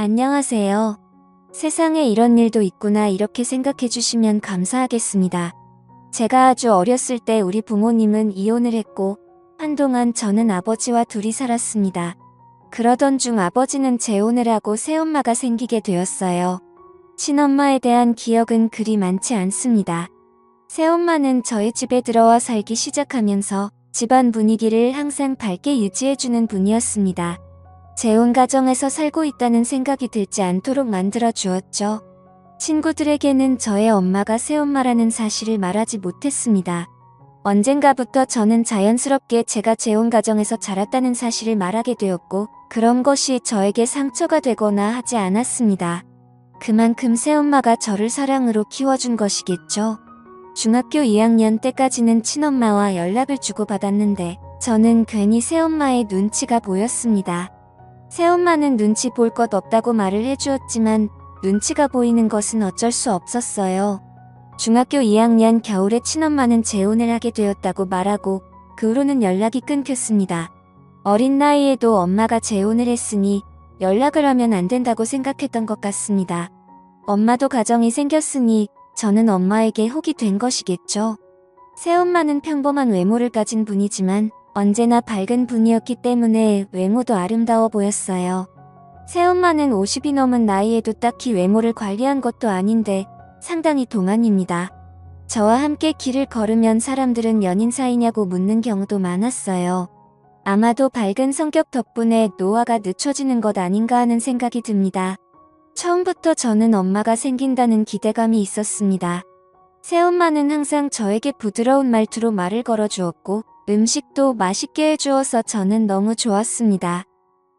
안녕하세요. 세상에 이런 일도 있구나 이렇게 생각해 주시면 감사하겠습니다. 제가 아주 어렸을 때 우리 부모님은 이혼을 했고 한동안 저는 아버지와 둘이 살았습니다. 그러던 중 아버지는 재혼을 하고 새엄마가 생기게 되었어요. 친엄마에 대한 기억은 그리 많지 않습니다. 새엄마는 저희 집에 들어와 살기 시작하면서 집안 분위기를 항상 밝게 유지해주는 분이었습니다. 재혼 가정에서 살고 있다는 생각이 들지 않도록 만들어 주었죠. 친구들에게는 저의 엄마가 새엄마라는 사실을 말하지 못했습니다. 언젠가부터 저는 자연스럽게 제가 재혼 가정에서 자랐다는 사실을 말하게 되었고 그런 것이 저에게 상처가 되거나 하지 않았습니다. 그만큼 새엄마가 저를 사랑으로 키워준 것이겠죠. 중학교 2학년 때까지는 친엄마와 연락을 주고받았는데 저는 괜히 새엄마의 눈치가 보였습니다. 새엄마는 눈치 볼 것 없다고 말을 해주었지만 눈치가 보이는 것은 어쩔 수 없었어요. 중학교 2학년 겨울에 친엄마는 재혼을 하게 되었다고 말하고 그 후로는 연락이 끊겼습니다. 어린 나이에도 엄마가 재혼을 했으니 연락을 하면 안 된다고 생각했던 것 같습니다. 엄마도 가정이 생겼으니 저는 엄마에게 혹이 된 것이겠죠. 새엄마는 평범한 외모를 가진 분이지만 언제나 밝은 분이었기 때문에 외모도 아름다워 보였어요. 새엄마는 50이 넘은 나이에도 딱히 외모를 관리한 것도 아닌데 상당히 동안입니다. 저와 함께 길을 걸으면 사람들은 연인 사이냐고 묻는 경우도 많았어요. 아마도 밝은 성격 덕분에 노화가 늦춰지는 것 아닌가 하는 생각이 듭니다. 처음부터 저는 엄마가 생긴다는 기대감이 있었습니다. 새엄마는 항상 저에게 부드러운 말투로 말을 걸어주었고 음식도 맛있게 해주어서 저는 너무 좋았습니다.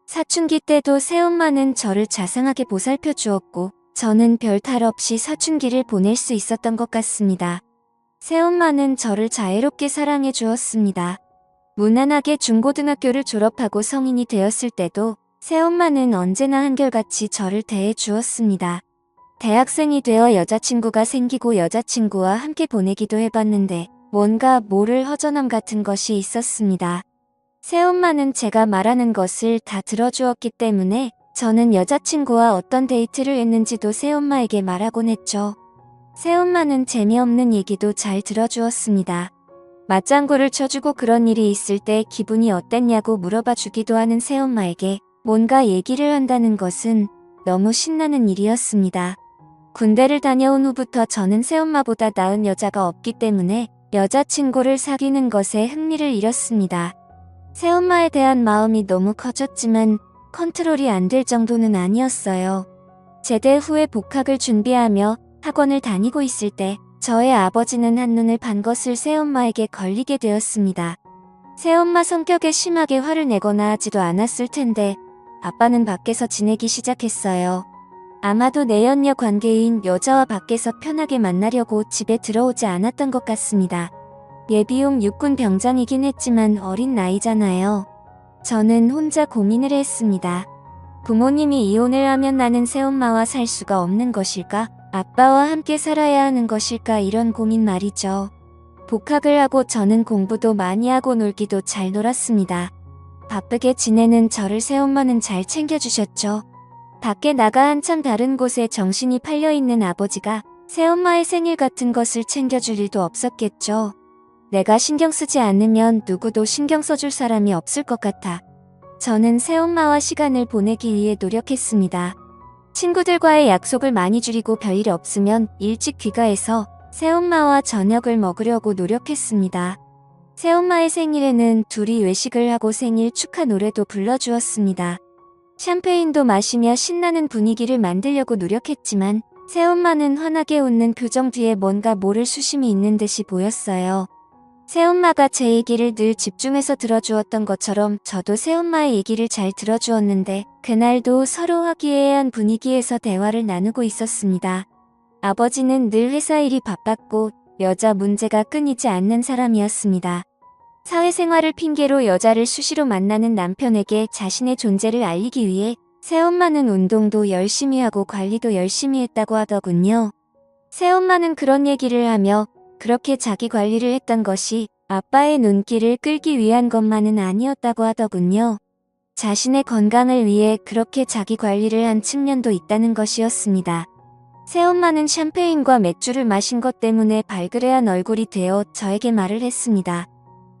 사춘기 때도 새엄마는 저를 자상하게 보살펴 주었고 저는 별 탈 없이 사춘기를 보낼 수 있었던 것 같습니다. 새엄마는 저를 자애롭게 사랑해 주었습니다. 무난하게 중고등학교를 졸업하고 성인이 되었을 때도 새엄마는 언제나 한결같이 저를 대해 주었습니다. 대학생이 되어 여자친구가 생기고 여자친구와 함께 보내기도 해봤는데 뭔가 모를 허전함 같은 것이 있었습니다. 새엄마는 제가 말하는 것을 다 들어주었기 때문에 저는 여자친구와 어떤 데이트를 했는지도 새엄마에게 말하곤 했죠. 새엄마는 재미없는 얘기도 잘 들어주었습니다. 맞장구를 쳐주고 그런 일이 있을 때 기분이 어땠냐고 물어봐 주기도 하는 새엄마에게 뭔가 얘기를 한다는 것은 너무 신나는 일이었습니다. 군대를 다녀온 후부터 저는 새엄마보다 나은 여자가 없기 때문에 여자친구를 사귀는 것에 흥미를 잃었습니다. 새엄마에 대한 마음이 너무 커졌지만 컨트롤이 안 될 정도는 아니었어요. 제대 후에 복학을 준비하며 학원을 다니고 있을 때 저의 아버지는 한눈을 판 것을 새엄마에게 걸리게 되었습니다. 새엄마 성격에 심하게 화를 내거나 하지도 않았을 텐데 아빠는 밖에서 지내기 시작했어요. 아마도 내연녀 관계인 여자와 밖에서 편하게 만나려고 집에 들어오지 않았던 것 같습니다. 예비용 육군 병장이긴 했지만 어린 나이잖아요. 저는 혼자 고민을 했습니다. 부모님이 이혼을 하면 나는 새엄마와 살 수가 없는 것일까? 아빠와 함께 살아야 하는 것일까? 이런 고민 말이죠. 복학을 하고 저는 공부도 많이 하고 놀기도 잘 놀았습니다. 바쁘게 지내는 저를 새엄마는 잘 챙겨주셨죠. 밖에 나가 한참 다른 곳에 정신이 팔려있는 아버지가 새엄마의 생일 같은 것을 챙겨줄 일도 없었겠죠. 내가 신경 쓰지 않으면 누구도 신경 써줄 사람이 없을 것 같아. 저는 새엄마와 시간을 보내기 위해 노력했습니다. 친구들과의 약속을 많이 줄이고 별일 없으면 일찍 귀가해서 새엄마와 저녁을 먹으려고 노력했습니다. 새엄마의 생일에는 둘이 외식을 하고 생일 축하 노래도 불러주었습니다. 샴페인도 마시며 신나는 분위기를 만들려고 노력했지만 새엄마는 환하게 웃는 표정 뒤에 뭔가 모를 수심이 있는 듯이 보였어요. 새엄마가 제 얘기를 늘 집중해서 들어주었던 것처럼 저도 새엄마의 얘기를 잘 들어주었는데 그날도 서로 화기애애한 분위기에서 대화를 나누고 있었습니다. 아버지는 늘 회사 일이 바빴고 여자 문제가 끊이지 않는 사람이었습니다. 사회생활을 핑계로 여자를 수시로 만나는 남편에게 자신의 존재를 알리기 위해 새엄마는 운동도 열심히 하고 관리도 열심히 했다고 하더군요. 새엄마는 그런 얘기를 하며 그렇게 자기 관리를 했던 것이 아빠의 눈길을 끌기 위한 것만은 아니었다고 하더군요. 자신의 건강을 위해 그렇게 자기 관리를 한 측면도 있다는 것이었습니다. 새엄마는 샴페인과 맥주를 마신 것 때문에 발그레한 얼굴이 되어 저에게 말을 했습니다.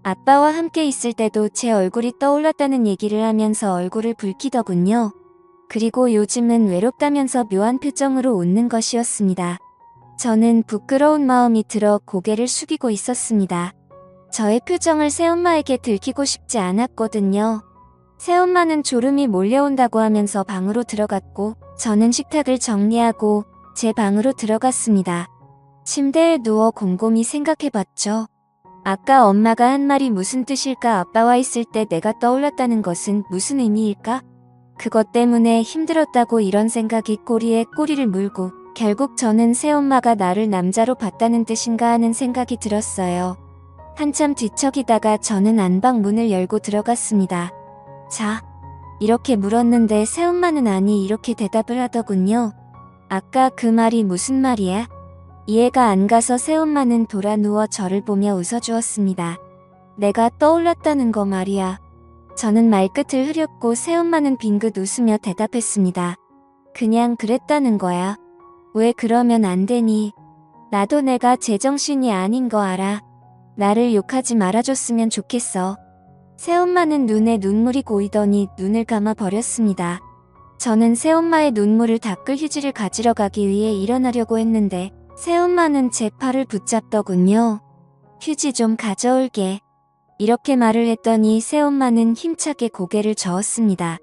아빠와 함께 있을 때도 제 얼굴이 떠올랐다는 얘기를 하면서 얼굴을 붉히더군요. 그리고 요즘은 외롭다면서 묘한 표정으로 웃는 것이었습니다. 저는 부끄러운 마음이 들어 고개를 숙이고 있었습니다. 저의 표정을 새엄마에게 들키고 싶지 않았거든요. 새엄마는 졸음이 몰려온다고 하면서 방으로 들어갔고 저는 식탁을 정리하고 제 방으로 들어갔습니다. 침대에 누워 곰곰이 생각해봤죠. 아까 엄마가 한 말이 무슨 뜻일까? 아빠와 있을 때 내가 떠올랐다는 것은 무슨 의미일까? 그것 때문에 힘들었다고 이런 생각이 꼬리에 꼬리를 물고 결국 저는 새엄마가 나를 남자로 봤다는 뜻인가 하는 생각이 들었어요. 한참 뒤척이다가 저는 안방 문을 열고 들어갔습니다. 자, 이렇게 물었는데 새엄마는 아니 이렇게 대답을 하더군요. 아까 그 말이 무슨 말이야? 이해가 안 가서 새엄마는 돌아 누워 저를 보며 웃어주었습니다. 내가 떠올랐다는 거 말이야. 저는 말끝을 흐렸고 새엄마는 빙긋 웃으며 대답했습니다. 그냥 그랬다는 거야. 왜 그러면 안 되니? 나도 내가 제정신이 아닌 거 알아. 나를 욕하지 말아줬으면 좋겠어. 새엄마는 눈에 눈물이 고이더니 눈을 감아 버렸습니다. 저는 새엄마의 눈물을 닦을 휴지를 가지러 가기 위해 일어나려고 했는데 새엄마는 제 팔을 붙잡더군요. 휴지 좀 가져올게. 이렇게 말을 했더니 새엄마는 힘차게 고개를 저었습니다.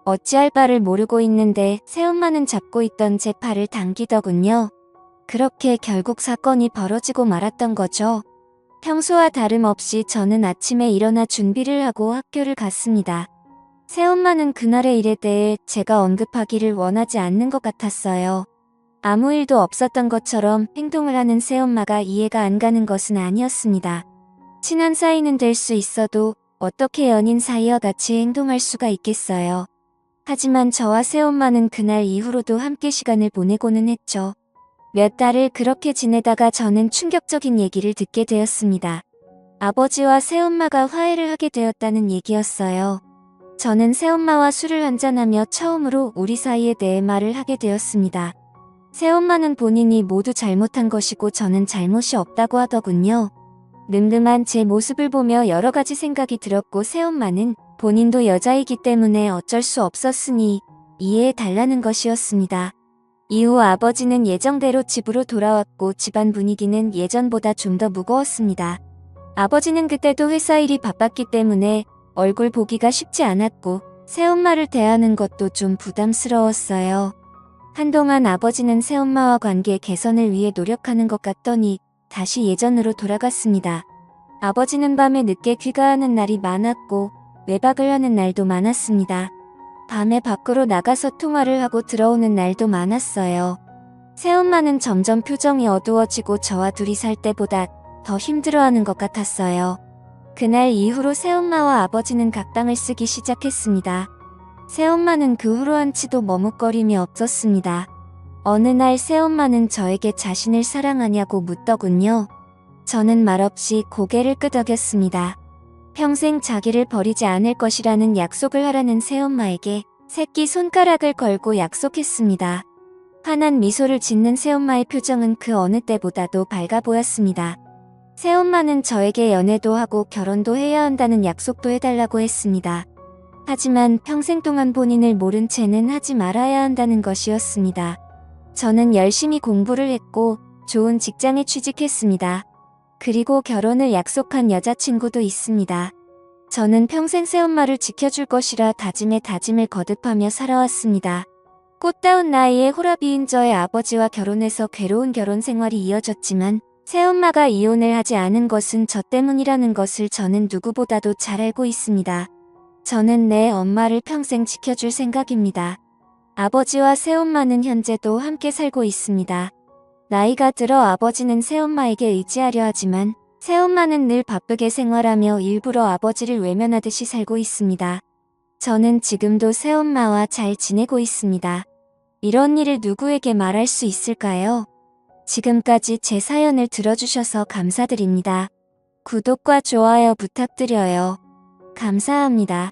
어찌할 바를 모르고 있는데 새엄마는 잡고 있던 제 팔을 당기더군요. 그렇게 결국 사건이 벌어지고 말았던 거죠. 평소와 다름없이 저는 아침에 일어나 준비를 하고 학교를 갔습니다. 새엄마는 그날의 일에 대해 제가 언급하기를 원하지 않는 것 같았어요. 아무 일도 없었던 것처럼 행동을 하는 새엄마가 이해가 안 가는 것은 아니었습니다. 친한 사이는 될 수 있어도 어떻게 연인 사이와 같이 행동할 수가 있겠어요. 하지만 저와 새엄마는 그날 이후로도 함께 시간을 보내고는 했죠. 몇 달을 그렇게 지내다가 저는 충격적인 얘기를 듣게 되었습니다. 아버지와 새엄마가 화해를 하게 되었다는 얘기였어요. 저는 새엄마와 술을 한잔하며 처음으로 우리 사이에 대해 말을 하게 되었습니다. 새엄마는 본인이 모두 잘못한 것이고 저는 잘못이 없다고 하더군요. 늠름한 제 모습을 보며 여러 가지 생각이 들었고 새엄마는 본인도 여자이기 때문에 어쩔 수 없었으니 이해해 달라는 것이었습니다. 이후 아버지는 예정대로 집으로 돌아왔고 집안 분위기는 예전보다 좀 더 무거웠습니다. 아버지는 그때도 회사 일이 바빴기 때문에 얼굴 보기가 쉽지 않았고 새엄마를 대하는 것도 좀 부담스러웠어요. 한동안 아버지는 새엄마와 관계 개선을 위해 노력하는 것 같더니 다시 예전으로 돌아갔습니다. 아버지는 밤에 늦게 귀가하는 날이 많았고 외박을 하는 날도 많았습니다. 밤에 밖으로 나가서 통화를 하고 들어오는 날도 많았어요. 새엄마는 점점 표정이 어두워지고 저와 둘이 살 때보다 더 힘들어하는 것 같았어요. 그날 이후로 새엄마와 아버지는 각방을 쓰기 시작했습니다. 새엄마는 그 후로 한치도 머뭇거림이 없었습니다. 어느 날 새엄마는 저에게 자신을 사랑하냐고 묻더군요. 저는 말없이 고개를 끄덕였습니다. 평생 자기를 버리지 않을 것이라는 약속을 하라는 새엄마에게 새끼 손가락을 걸고 약속했습니다. 환한 미소를 짓는 새엄마의 표정은 그 어느 때보다도 밝아 보였습니다. 새엄마는 저에게 연애도 하고 결혼도 해야 한다는 약속도 해달라고 했습니다. 하지만 평생 동안 본인을 모른 채는 하지 말아야 한다는 것이었습니다. 저는 열심히 공부를 했고 좋은 직장에 취직했습니다. 그리고 결혼을 약속한 여자친구도 있습니다. 저는 평생 새엄마를 지켜줄 것이라 다짐에 다짐을 거듭하며 살아왔습니다. 꽃다운 나이에 호라비인 저의 아버지와 결혼해서 괴로운 결혼 생활이 이어졌지만 새엄마가 이혼을 하지 않은 것은 저 때문이라는 것을 저는 누구보다도 잘 알고 있습니다. 저는 내 엄마를 평생 지켜줄 생각입니다. 아버지와 새엄마는 현재도 함께 살고 있습니다. 나이가 들어 아버지는 새엄마에게 의지하려 하지만 새엄마는 늘 바쁘게 생활하며 일부러 아버지를 외면하듯이 살고 있습니다. 저는 지금도 새엄마와 잘 지내고 있습니다. 이런 일을 누구에게 말할 수 있을까요? 지금까지 제 사연을 들어주셔서 감사드립니다. 구독과 좋아요 부탁드려요. 감사합니다.